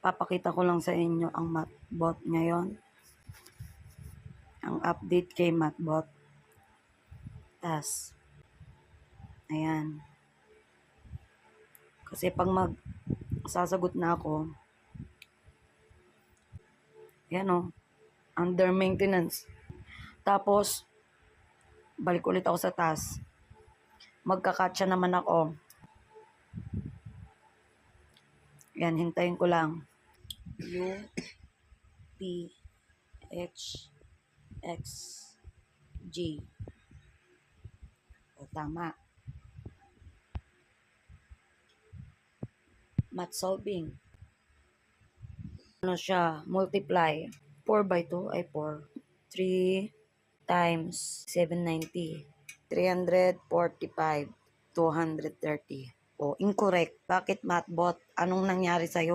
Papakita ko lang sa inyo ang Mathbot ngayon. Ang update kay Mathbot. Ayan. Kasi pag sasagot na ako, yan o, under maintenance. Tapos, balik ulit ako sa task. Magkakatcha naman ako. Yan, hintayin ko lang. U, P, H, X, G. O, tama. Math solving. Ano siya? Multiply. 4 by 2 ay 4. 3 times 790. 345. 230. O, incorrect. Bakit Mathbot? Anong nangyari sa'yo?